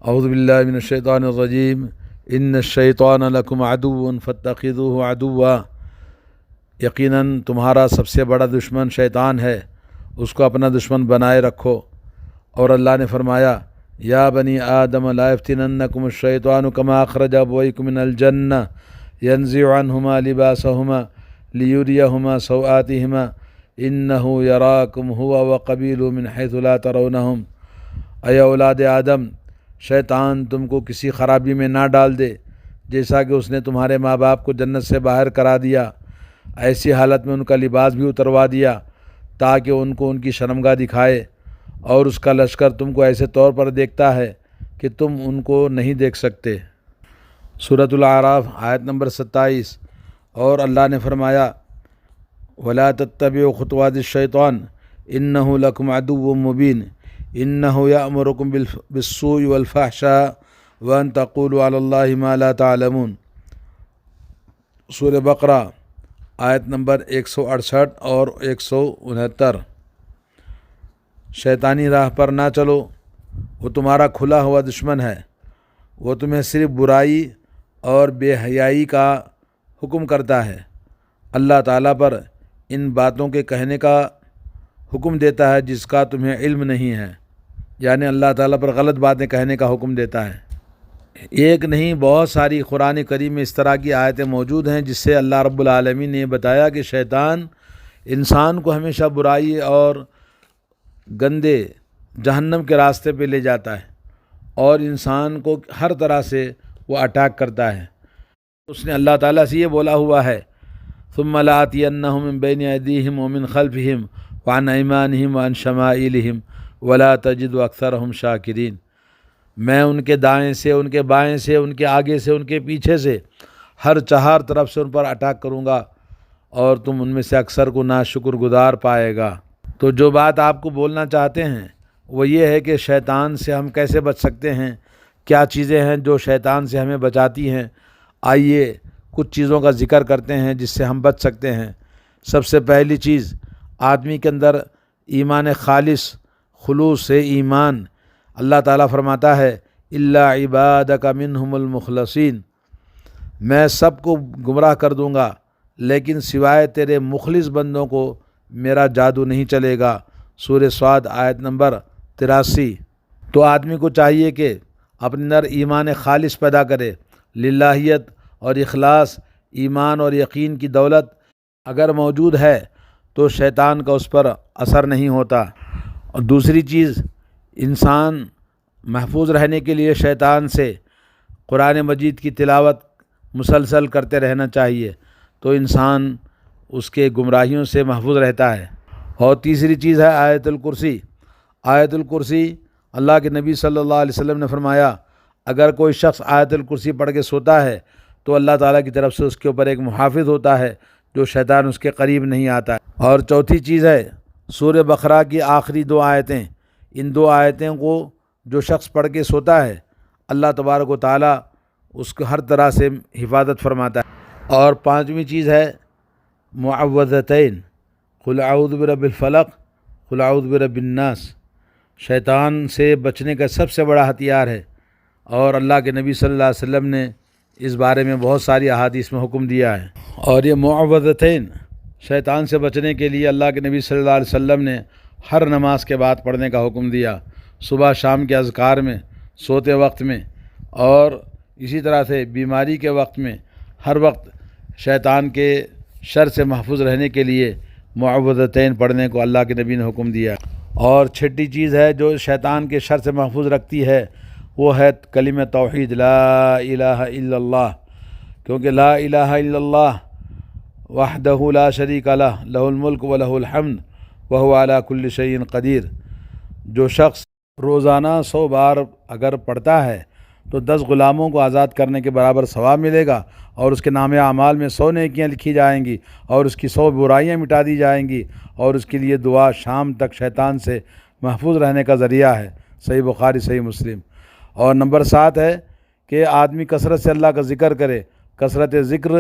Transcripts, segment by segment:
اعوذ باللہ من الشیطان الرجیم ان الشیطان لکم عدو فاتخذوہ عدوا، یقیناً تمہارا سب سے بڑا دشمن شیطان ہے، اس کو اپنا دشمن بنائے رکھو۔ اور اللہ نے فرمایا یا بنی آدم لا یفتننکم الشیطان کما اخرج ابویکم من الجنہ ینزع عنہما لباسہما لیریہما سوآتہما انہ یراکم ہوا وقبیلہ من حیث لا ترونہم۔ اے اولاد آدم، شیطان تم کو کسی خرابی میں نہ ڈال دے جیسا کہ اس نے تمہارے ماں باپ کو جنت سے باہر کرا دیا، ایسی حالت میں ان کا لباس بھی اتروا دیا تاکہ ان کو ان کی شرمگاہ دکھائے، اور اس کا لشکر تم کو ایسے طور پر دیکھتا ہے کہ تم ان کو نہیں دیکھ سکتے۔ سورۃ الاعراف آیت نمبر 27۔ اور اللہ نے فرمایا وَلَا تَتَّبِعُوا خُطُوَاتِ الشَّيْطَانِ إِنَّهُ لَكُمْ عَدُوٌّ مُّبِينٌ إِنَّهُ يَأْمُرُكُم بِالسُّوءِ وَالْفَحْشَاءِ وَأَن تَقُولُوا عَلَى اللَّهِ مَا لَا تَعْلَمُونَ۔ سورہ بقرہ آیت نمبر 168 اور 169۔ شیطانی راہ پر نہ چلو، وہ تمہارا کھلا ہوا دشمن ہے، وہ تمہیں صرف برائی اور بے حیائی کا حکم کرتا ہے۔ اللہ تعالیٰ پر ان باتوں کے کہنے کا حکم دیتا ہے جس کا تمہیں علم نہیں ہے، یعنی اللہ تعالیٰ پر غلط باتیں کہنے کا حکم دیتا ہے۔ ایک نہیں بہت ساری قرآن کریم میں اس طرح کی آیتیں موجود ہیں جس سے اللہ رب العالمین نے بتایا کہ شیطان انسان کو ہمیشہ برائی اور گندے جہنم کے راستے پہ لے جاتا ہے، اور انسان کو ہر طرح سے وہ اٹیک کرتا ہے۔ اس نے اللہ تعالیٰ سے یہ بولا ہوا ہے ثم لآتینہم من بین ایدیہم ومن خلفہم وعن ایمانہم وعن شمائلہم ولا تجد اکثرہم شاکرین۔ میں ان کے دائیں سے، ان کے بائیں سے، ان کے آگے سے، ان کے پیچھے سے، ہر چہار طرف سے ان پر اٹیک کروں گا، اور تم ان میں سے اکثر کو ناشکر گزار پائے گا۔ تو جو بات آپ کو بولنا چاہتے ہیں وہ یہ ہے کہ شیطان سے ہم کیسے بچ سکتے ہیں، کیا چیزیں ہیں جو شیطان سے ہمیں بچاتی ہیں۔ آئیے کچھ چیزوں کا ذکر کرتے ہیں جس سے ہم بچ سکتے ہیں۔ سب سے پہلی چیز، آدمی کے اندر ایمان خالص، خلوص سے ایمان۔ اللہ تعالیٰ فرماتا ہے الا عبادک منہم المخلصین، میں سب کو گمراہ کر دوں گا لیکن سوائے تیرے مخلص بندوں کو میرا جادو نہیں چلے گا۔ سورہ صاد آیت نمبر 83۔ تو آدمی کو چاہیے کہ اپنے اندر ایمان خالص پیدا کرے، للہیت اور اخلاص، ایمان اور یقین کی دولت اگر موجود ہے تو شیطان کا اس پر اثر نہیں ہوتا۔ اور دوسری چیز، انسان محفوظ رہنے کے لیے شیطان سے قرآن مجید کی تلاوت مسلسل کرتے رہنا چاہیے، تو انسان اس کے گمراہیوں سے محفوظ رہتا ہے۔ اور تیسری چیز ہے آیت الکرسی۔ آیت الکرسی، اللہ کے نبی صلی اللہ علیہ وسلم نے فرمایا اگر کوئی شخص آیت الکرسی پڑھ کے سوتا ہے تو اللہ تعالیٰ کی طرف سے اس کے اوپر ایک محافظ ہوتا ہے جو شیطان اس کے قریب نہیں آتا ہے۔ اور چوتھی چیز ہے سورہ بقرہ کی آخری 2 آیتیں، ان 2 آیتوں کو جو شخص پڑھ کے سوتا ہے اللہ تبارک و تعالیٰ اس کو ہر طرح سے حفاظت فرماتا ہے۔ اور 5ویں چیز ہے معوذتین، قل اعوذ برب الفلق قل اعوذ برب الناس۔ شیطان سے بچنے کا سب سے بڑا ہتھیار ہے، اور اللہ کے نبی صلی اللہ علیہ وسلم نے اس بارے میں بہت ساری احادیث میں حکم دیا ہے۔ اور یہ معوذتین شیطان سے بچنے کے لیے اللہ کے نبی صلی اللہ علیہ وسلم نے ہر نماز کے بعد پڑھنے کا حکم دیا، صبح شام کے اذکار میں، سوتے وقت میں، اور اسی طرح سے بیماری کے وقت میں، ہر وقت شیطان کے شر سے محفوظ رہنے کے لیے معوذتین پڑھنے کو اللہ کے نبی نے حکم دیا۔ اور چھٹی چیز ہے جو شیطان کے شر سے محفوظ رکھتی ہے وہ ہے کلمہ توحید، لا الہ الا اللہ، کیونکہ لا الہ الا اللہ وحدہ لا شریک لہ لہ الملک و لہ الحمد وہو علی کل شیء قدیر۔ جو شخص روزانہ 100 بار اگر پڑھتا ہے تو 10 غلاموں کو آزاد کرنے کے برابر ثواب ملے گا، اور اس کے نام اعمال میں 100 نیکیاں لکھی جائیں گی، اور اس کی 100 برائیاں مٹا دی جائیں گی، اور اس کے لیے دعا شام تک شیطان سے محفوظ رہنے کا ذریعہ ہے۔ صحیح بخاری، صحیح مسلم۔ اور نمبر 7 ہے کہ آدمی کثرت سے اللہ کا ذکر کرے۔ کثرت ذکر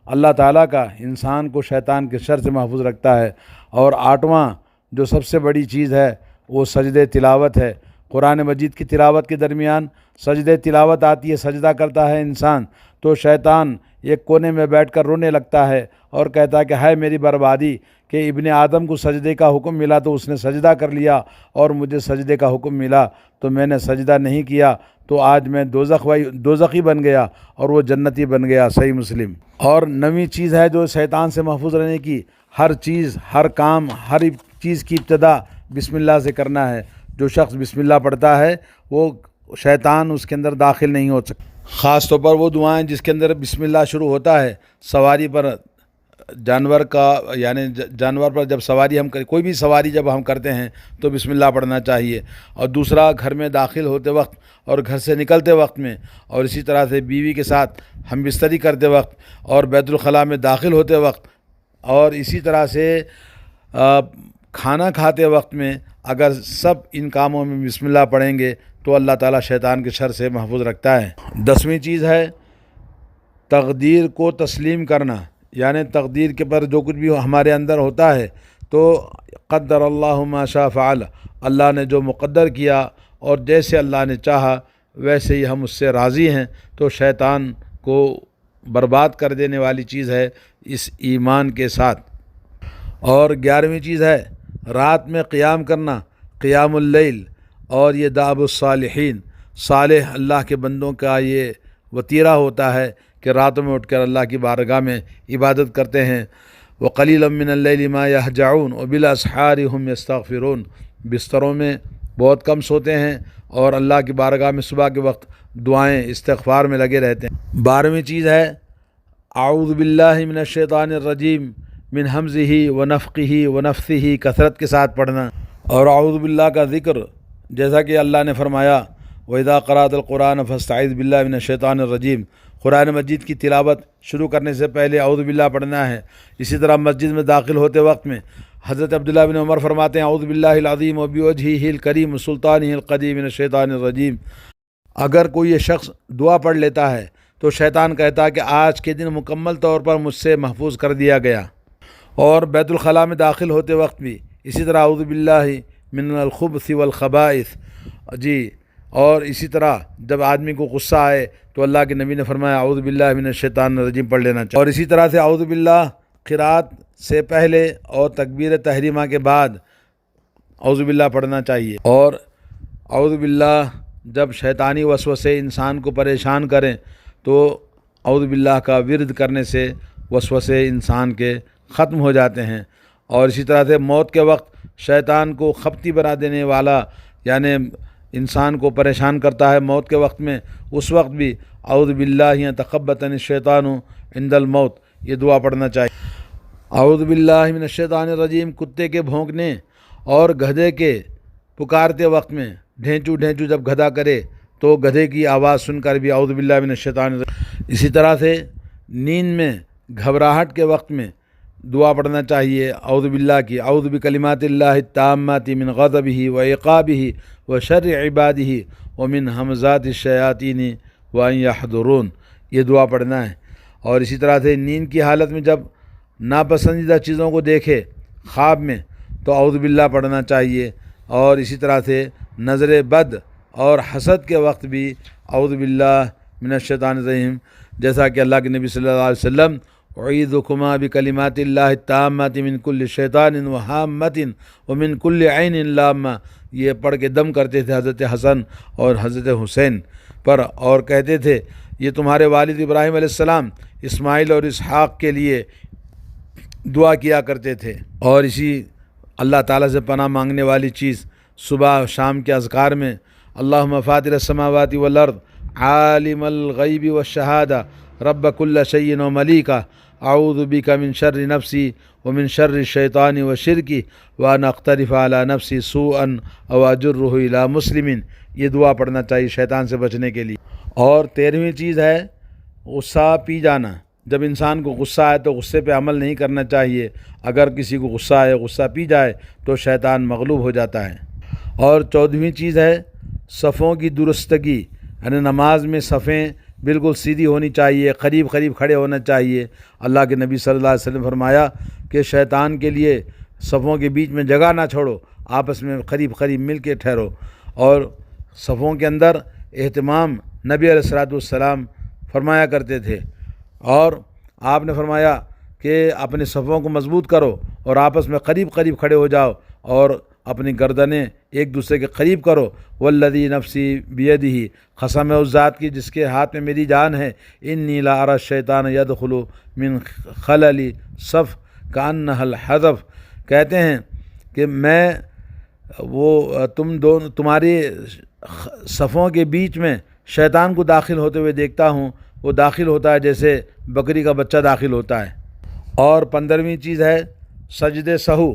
اللہ تعالیٰ کا انسان کو شیطان کے شر سے محفوظ رکھتا ہے۔ اور 8واں جو سب سے بڑی چیز ہے وہ سجدے تلاوت ہے، قرآن مجید کی تلاوت کے درمیان سجدے تلاوت آتی ہے، سجدہ کرتا ہے انسان، تو شیطان ایک کونے میں بیٹھ کر رونے لگتا ہے اور کہتا ہے کہ ہائے میری بربادی کہ ابن آدم کو سجدے کا حکم ملا تو اس نے سجدہ کر لیا، اور مجھے سجدے کا حکم ملا تو میں نے سجدہ نہیں کیا، تو آج میں دوزخی بن گیا اور وہ جنتی بن گیا۔ صحیح مسلم۔ اور نویں چیز ہے جو شیطان سے محفوظ رہنے کی، ہر چیز، ہر کام، ہر چیز کی ابتدا بسم اللہ سے کرنا ہے۔ جو شخص بسم اللہ پڑھتا ہے وہ شیطان اس کے اندر داخل نہیں ہو سکتا۔ خاص طور پر وہ دعائیں جس کے اندر بسم اللہ شروع ہوتا ہے، سواری پر جانور کا، یعنی جانور پر جب سواری کوئی بھی سواری جب ہم کرتے ہیں تو بسم اللہ پڑھنا چاہیے، اور دوسرا گھر میں داخل ہوتے وقت اور گھر سے نکلتے وقت میں، اور اسی طرح سے بیوی کے ساتھ ہم بستری کرتے وقت اور بیت الخلاء میں داخل ہوتے وقت، اور اسی طرح سے کھانا کھاتے وقت میں اگر سب ان کاموں میں بسم اللہ پڑھیں گے تو اللہ تعالیٰ شیطان کے شر سے محفوظ رکھتا ہے۔ 10ویں چیز ہے تقدیر کو تسلیم کرنا، یعنی تقدیر کے پر جو کچھ بھی ہمارے اندر ہوتا ہے تو قدر اللہ ما شاء فعل، اللہ نے جو مقدر کیا اور جیسے اللہ نے چاہا ویسے ہی ہم اس سے راضی ہیں، تو شیطان کو برباد کر دینے والی چیز ہے اس ایمان کے ساتھ۔ اور 11ویں چیز ہے رات میں قیام کرنا، قیام اللیل، اور یہ دأب الصالحین، صالح اللہ کے بندوں کا یہ وتیرہ ہوتا ہے کہ راتوں میں اٹھ کر اللہ کی بارگاہ میں عبادت کرتے ہیں۔ وَقَلِيلًا مِّنَ اللَّيْلِ مَا يَهْجَعُونَ وَبِالْأَسْحَارِ هُمْ يَسْتَغْفِرُونَ، بستروں میں بہت کم سوتے ہیں اور اللہ کی بارگاہ میں صبح کے وقت دعائیں استغفار میں لگے رہتے ہیں۔ 12ویں چیز ہے اعوذ باللہ من الشیطان الرجیم من حمزہ ونفخہ ونفثہ، کثرت کے ساتھ پڑھنا۔ اور اعوذ باللہ کا ذکر جیسا کہ اللہ نے فرمایا وَإِذَا قَرَأْتَ الْقُرْآنَ فَاسْتَعِذْ بِاللَّهِ مِنَ الشَّيْطَانِ الرَّجِيمِ، قرآن مجید کی تلاوت شروع کرنے سے پہلے اعوذ باللہ پڑھنا ہے۔ اسی طرح مسجد میں داخل ہوتے وقت میں حضرت عبداللہ بن عمر فرماتے ہیں اعوذ باللہ العظیم وبوجہہ الکریم سلطانہ القدیم من الشیطان الرجیم۔ اگر کوئی یہ شخص دعا پڑھ لیتا ہے تو شیطان کہتا ہے کہ آج کے دن مکمل طور پر مجھ سے محفوظ کر دیا گیا۔ اور بیت الخلاء میں داخل ہوتے وقت بھی اسی طرح اعوذ باللہ من الخبث والخبائث، جی۔ اور اسی طرح جب آدمی کو غصہ آئے تو اللہ کے نبی نے فرمایا اعوذ باللہ من الشیطان الرجیم پڑھ لینا چاہیے۔ اور اسی طرح سے اعوذ باللہ قرات سے پہلے اور تکبیر تحریمہ کے بعد اعوذ باللہ پڑھنا چاہیے۔ اور اعوذ باللہ جب شیطانی وسوسے انسان کو پریشان کریں تو اعوذ باللہ کا ورد کرنے سے وسوسے انسان کے ختم ہو جاتے ہیں۔ اور اسی طرح سے موت کے وقت شیطان کو خپتی بنا دینے والا، یعنی انسان کو پریشان کرتا ہے موت کے وقت میں، اس وقت بھی اعوذ باللہ تخبطنی الشیطان عند الموت، یہ دعا پڑھنا چاہیے۔ اعوذ باللہ من الشیطان الرجیم کتے کے بھونکنے اور گدھے کے پکارتے وقت میں ڈھینچو ڈھینچو جب گدھا کرے تو گدھے کی آواز سن کر بھی اعوذ باللہ من الشیطان الرجیم۔ اسی طرح سے نیند میں گھبراہٹ کے وقت میں دعا پڑھنا چاہیے اعوذ باللہ کی، اعوذ بکلمات اللہ التامات من غضبہ وعقابہ وشر عبادہ ومن ہمزات الشیاطین وان یحضرون، یہ دعا پڑھنا ہے۔ اور اسی طرح سے نیند کی حالت میں جب ناپسندیدہ چیزوں کو دیکھے خواب میں تو اعوذ باللہ پڑھنا چاہیے۔ اور اسی طرح سے نظر بد اور حسد کے وقت بھی اعوذ باللہ من الشیطان الرجیم، جیسا کہ اللہ کے نبی صلی اللہ علیہ وسلم اعیذکما بکلمات اللہ التامات من کل شیطان وہامۃ ومن کل عین لامہ، یہ پڑھ کے دم کرتے تھے حضرت حسن اور حضرت حسین پر، اور کہتے تھے یہ تمہارے والد ابراہیم علیہ السلام اسماعیل اور اسحاق کے لیے دعا کیا کرتے تھے۔ اور اسی اللہ تعالیٰ سے پناہ مانگنے والی چیز صبح و شام کے اذکار میں اللہم فاطر السماوات والارض عالم الغیب والشہادہ رب کل شیء وملیکہ اعوذ بک من شر نفسی ومن شر الشیطان وشرکی وان اقترف علی نفسی سوءا او اجرہ الی مسلم، یہ دعا پڑھنا چاہیے شیطان سے بچنے کے لیے۔ اور 13ویں چیز ہے غصہ پی جانا، جب انسان کو غصہ آئے تو غصے پہ عمل نہیں کرنا چاہیے۔ اگر کسی کو غصہ آئے، غصہ پی جائے تو شیطان مغلوب ہو جاتا ہے۔ اور 14ویں چیز ہے صفوں کی درستگی، یعنی نماز میں صفیں بالکل سیدھی ہونی چاہیے، قریب قریب کھڑے ہونا چاہیے۔ اللہ کے نبی صلی اللہ علیہ وسلم فرمایا کہ شیطان کے لیے صفوں کے بیچ میں جگہ نہ چھوڑو، آپس میں قریب قریب مل کے ٹھہرو۔ اور صفوں کے اندر اہتمام نبی علیہ الصلوۃ والسلام فرمایا کرتے تھے، اور آپ نے فرمایا کہ اپنے صفوں کو مضبوط کرو اور آپس میں قریب قریب کھڑے ہو جاؤ اور اپنی گردنیں ایک دوسرے کے قریب کرو۔ والذی نفسی بیدہ، قسم ہے اس ذات کی جس کے ہاتھ میں میری جان ہے، انی لا اری الشیطان یدخل من خلل صف کانہ الحذف، کہتے ہیں کہ میں تمہاری صفوں کے بیچ میں شیطان کو داخل ہوتے ہوئے دیکھتا ہوں، وہ داخل ہوتا ہے جیسے بکری کا بچہ داخل ہوتا ہے۔ اور 15ویں چیز ہے سجد سہو،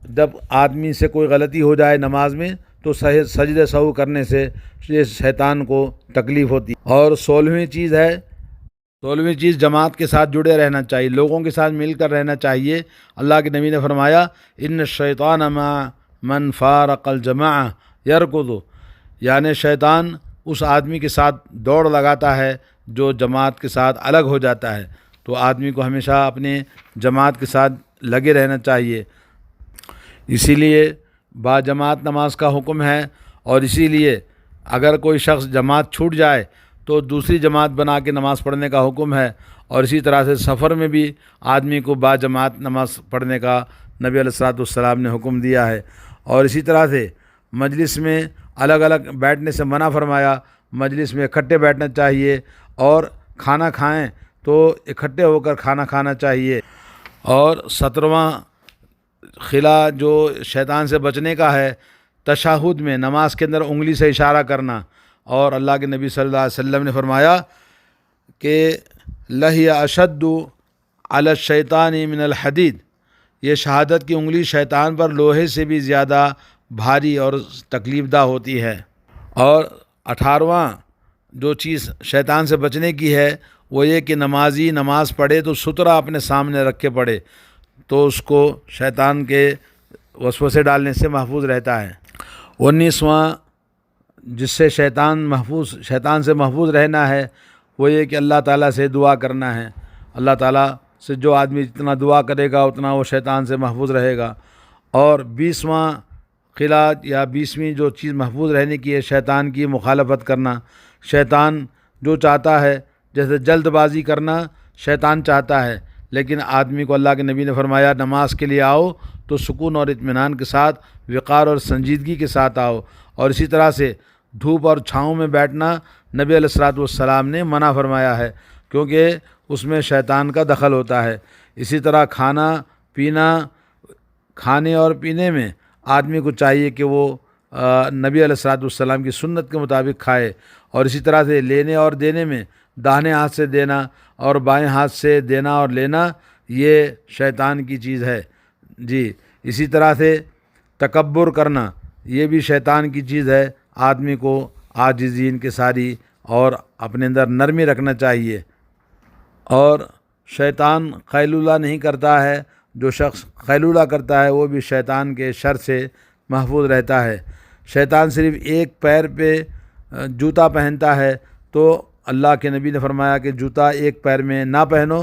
جب آدمی سے کوئی غلطی ہو جائے نماز میں تو سجد سہو کرنے سے یہ شیطان کو تکلیف ہوتی ہے۔ اور 16ویں چیز جماعت کے ساتھ جڑے رہنا چاہیے، لوگوں کے ساتھ مل کر رہنا چاہیے۔ اللہ کے نبی نے فرمایا ان الشیطان مع من فارق الجماع یرکض، یعنی شیطان اس آدمی کے ساتھ دوڑ لگاتا ہے جو جماعت کے ساتھ الگ ہو جاتا ہے، تو آدمی کو ہمیشہ اپنے جماعت کے ساتھ لگے رہنا چاہیے۔ اسی لیے با جماعت نماز کا حکم ہے، اور اسی لیے اگر کوئی شخص جماعت چھوٹ جائے تو دوسری جماعت بنا کے نماز پڑھنے کا حکم ہے، اور اسی طرح سے سفر میں بھی آدمی کو با جماعت نماز پڑھنے کا نبی علیہ الصلوۃ والسلام نے حکم دیا ہے۔ اور اسی طرح سے مجلس میں الگ الگ بیٹھنے سے منع فرمایا، مجلس میں اکٹھے بیٹھنا چاہیے، اور کھانا کھائیں تو اکٹھے ہو کر کھانا کھانا چاہیے۔ اور 17واں خلا جو شیطان سے بچنے کا ہے، تشہد میں نماز کے اندر انگلی سے اشارہ کرنا، اور اللہ کے نبی صلی اللہ علیہ وسلم نے فرمایا کہ لہی اشد علی الشیطان من الحدید، یہ شہادت کی انگلی شیطان پر لوہے سے بھی زیادہ بھاری اور تکلیف دہ ہوتی ہے۔ اور 18واں جو چیز شیطان سے بچنے کی ہے وہ یہ کہ نمازی نماز پڑھے تو سترہ اپنے سامنے رکھ کے پڑھے، تو اس کو شیطان کے وسوسے ڈالنے سے محفوظ رہتا ہے۔ 19واں جس سے شیطان سے محفوظ رہنا ہے وہ یہ کہ اللہ تعالیٰ سے دعا کرنا ہے۔ اللہ تعالیٰ سے جو آدمی جتنا دعا کرے گا اتنا وہ شیطان سے محفوظ رہے گا۔ اور 20واں قلعہ یا 20ویں جو چیز محفوظ رہنے کی ہے شیطان کی مخالفت کرنا۔ شیطان جو چاہتا ہے، جیسے جلد بازی کرنا شیطان چاہتا ہے، لیکن آدمی کو اللہ کے نبی نے فرمایا نماز کے لیے آؤ تو سکون اور اطمینان کے ساتھ، وقار اور سنجیدگی کے ساتھ آؤ۔ اور اسی طرح سے دھوپ اور چھاؤں میں بیٹھنا نبی علیہ الصلوۃ والسلام نے منع فرمایا ہے، کیونکہ اس میں شیطان کا دخل ہوتا ہے۔ اسی طرح کھانے اور پینے میں آدمی کو چاہیے کہ وہ نبی علیہ الصلوۃ والسلام کی سنت کے مطابق کھائے۔ اور اسی طرح سے لینے اور دینے میں داہنے ہاتھ سے دینا اور بائیں ہاتھ سے دینا اور لینا یہ شیطان کی چیز ہے جی۔ اسی طرح سے تکبر کرنا یہ بھی شیطان کی چیز ہے۔ آدمی کو عاجزی انکساری اور اپنے اندر نرمی رکھنا چاہیے۔ اور شیطان قیلولہ نہیں کرتا ہے، جو شخص قیلولہ کرتا ہے وہ بھی شیطان کے شر سے محفوظ رہتا ہے۔ شیطان صرف ایک پیر پہ جوتا پہنتا ہے، تو اللہ کے نبی نے فرمایا کہ جوتا ایک پیر میں نہ پہنو،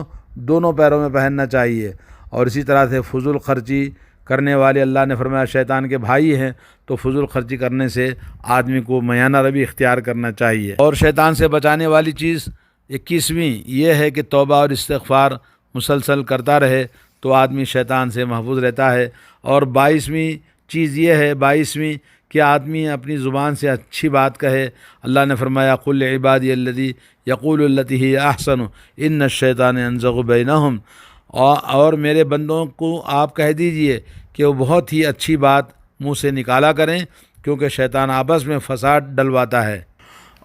دونوں پیروں میں پہننا چاہیے۔ اور اسی طرح سے فضول خرچی کرنے والے اللہ نے فرمایا شیطان کے بھائی ہیں، تو فضول خرچی کرنے سے آدمی کو میانہ روی اختیار کرنا چاہیے۔ اور شیطان سے بچانے والی چیز 21ویں یہ ہے کہ توبہ اور استغفار مسلسل کرتا رہے تو آدمی شیطان سے محفوظ رہتا ہے۔ اور 22ویں چیز یہ ہے، 22ویں کہ آدمی اپنی زبان سے اچھی بات کہے۔ اللہ نے فرمایا قل عبادی الذی یقول التی ہی احسن ان الشیطان ینزغ بینہم، اور میرے بندوں کو آپ کہہ دیجئے کہ وہ بہت ہی اچھی بات منہ سے نکالا کریں، کیونکہ شیطان آپس میں فساد ڈلواتا ہے۔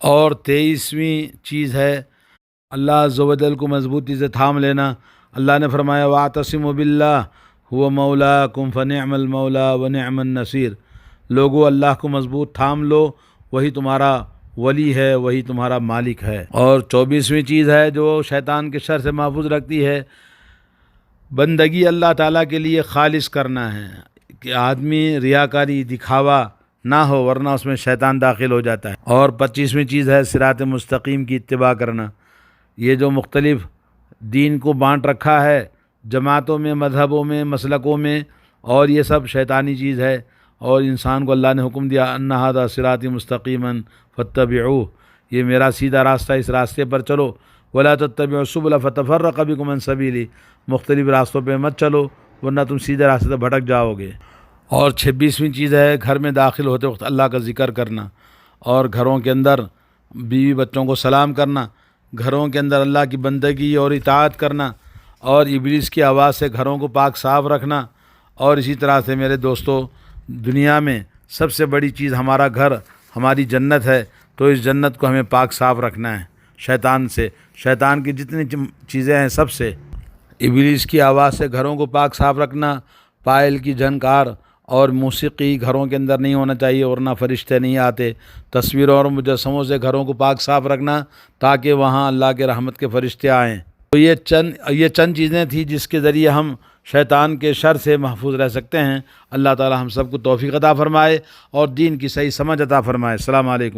اور 23ویں چیز ہے اللہ عز و جل کو مضبوطی سے تھام لینا۔ اللہ نے فرمایا واعتصموا باللہ هو مولاکم فنعم المولا ونعم النصیر، لوگو اللہ کو مضبوط تھام لو، وہی تمہارا ولی ہے، وہی تمہارا مالک ہے۔ اور 24ویں چیز ہے جو شیطان کے شر سے محفوظ رکھتی ہے، بندگی اللہ تعالیٰ کے لیے خالص کرنا ہے، کہ آدمی ریاکاری دکھاوا نہ ہو، ورنہ اس میں شیطان داخل ہو جاتا ہے۔ اور 25ویں چیز ہے صراط مستقیم کی اتباع کرنا۔ یہ جو مختلف دین کو بانٹ رکھا ہے جماعتوں میں، مذہبوں میں، مسلکوں میں، اور یہ سب شیطانی چیز ہے، اور انسان کو اللہ نے حکم دیا ان ھذا صراطی مستقیما فاتبعوہ، یہ میرا سیدھا راستہ، اس راستے پر چلو، ولا تتبعوا السبل فتفرق بکم عن سبیلی، مختلف راستوں پہ مت چلو ورنہ تم سیدھے راستے سے بھٹک جاؤ گے۔ اور 26ویں چیز ہے گھر میں داخل ہوتے وقت اللہ کا ذکر کرنا، اور گھروں کے اندر بیوی بچوں کو سلام کرنا، گھروں کے اندر اللہ کی بندگی اور اطاعت کرنا، اور ابلیس کی آواز سے گھروں کو پاک صاف رکھنا۔ اور اسی طرح سے میرے دوستو، دنیا میں سب سے بڑی چیز ہمارا گھر، ہماری جنت ہے، تو اس جنت کو ہمیں پاک صاف رکھنا ہے شیطان سے، شیطان کی جتنی چیزیں ہیں سب سے۔ ابلیس کی آواز سے گھروں کو پاک صاف رکھنا، پائل کی جھنکار اور موسیقی گھروں کے اندر نہیں ہونا چاہیے ورنہ فرشتے نہیں آتے، تصویروں اور مجسموں سے گھروں کو پاک صاف رکھنا تاکہ وہاں اللہ کے رحمت کے فرشتے آئیں۔ تو یہ چند چیزیں تھیں جس کے ذریعے ہم شیطان کے شر سے محفوظ رہ سکتے ہیں۔ اللہ تعالی ہم سب کو توفیق عطا فرمائے اور دین کی صحیح سمجھ عطا فرمائے۔ السلام علیکم۔